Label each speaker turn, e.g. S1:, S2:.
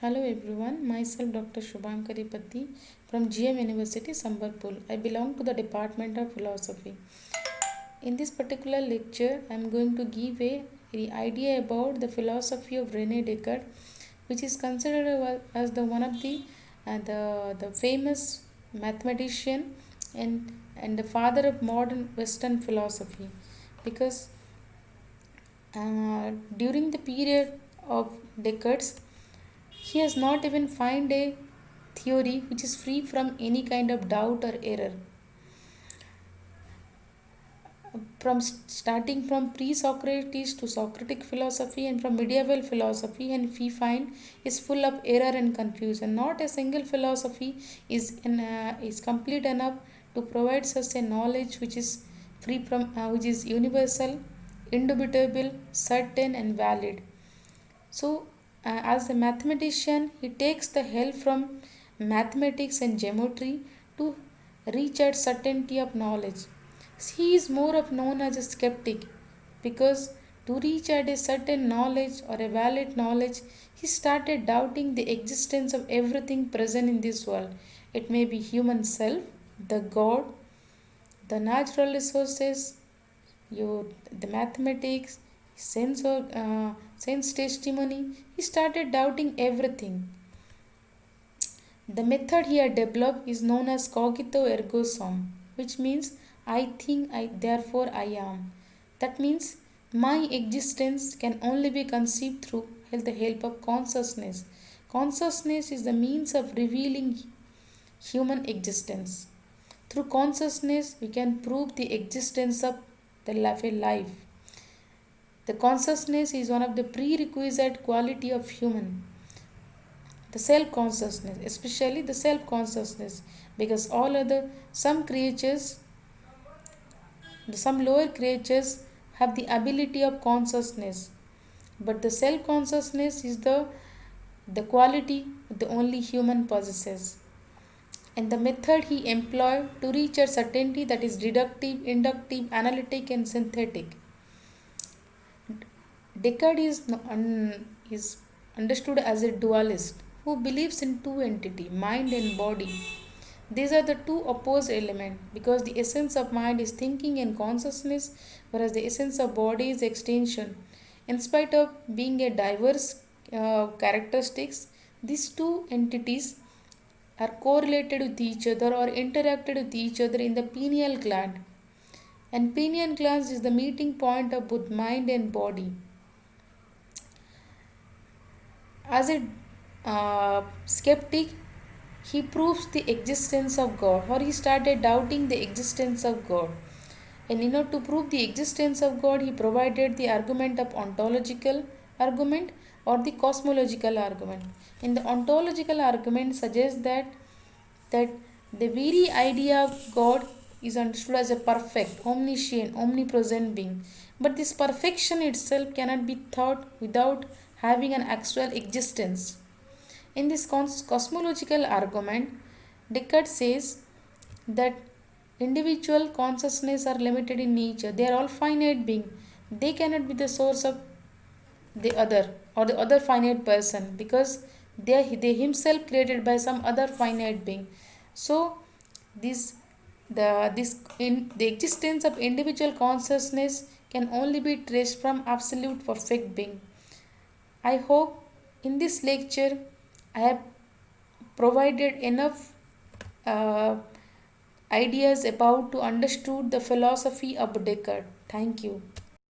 S1: Hello everyone, myself Dr. Shubhankari Patti from GM University, Sambalpur. I belong to the Department of Philosophy. In this particular lecture, I am going to give a idea about the philosophy of Rene Descartes, which is considered as the one of the famous mathematician and the father of modern Western philosophy, because during the period of Descartes, he has not even found a theory which is free from any kind of doubt or error. Starting from pre-Socrates to Socratic philosophy and from medieval philosophy, and we find is full of error and confusion. Not a single philosophy is complete enough to provide us a knowledge which is free from which is universal, indubitable, certain, and valid. So, as a mathematician, he takes the help from mathematics and geometry to reach at certainty of knowledge. He is more of known as a skeptic because to reach at a certain knowledge or a valid knowledge, he started doubting the existence of everything present in this world. It may be human self, the God, the natural resources, the mathematics, sense testimony. He started doubting everything. The method he had developed is known as cogito ergo sum, which means I think, therefore I am. That means my existence can only be conceived through the help of consciousness. Consciousness is the means of revealing human existence. Through consciousness, we can prove the existence of the life. The consciousness is one of the prerequisite quality of human. The self-consciousness, especially the self-consciousness, because all other some creatures, some lower creatures have the ability of consciousness, but the self-consciousness is the quality the only human possesses. And the method he employed to reach a certainty, that is deductive, inductive, analytic, and synthetic. Descartes is understood as a dualist who believes in two entities, mind and body. These are the two opposed elements because the essence of mind is thinking and consciousness, whereas the essence of body is extension. In spite of being a diverse characteristics, these two entities are correlated with each other or interacted with each other in the pineal gland. And pineal gland is the meeting point of both mind and body. As a skeptic, he proves the existence of God, or he started doubting the existence of God. And in order to prove the existence of God, he provided the argument of ontological argument or the cosmological argument. In the ontological argument suggests that the very idea of God is understood as a perfect, omniscient, omnipresent being. But this perfection itself cannot be thought without having an actual existence. In this cosmological argument, Descartes says that individual consciousness are limited in nature. They are all finite beings. They cannot be the source of the other or the other finite person because they himself created by some other finite being. So this the existence of individual consciousness can only be traced from absolute perfect being. I hope in this lecture I have provided enough uh, ideas about to understood the philosophy of Descartes. Thank you.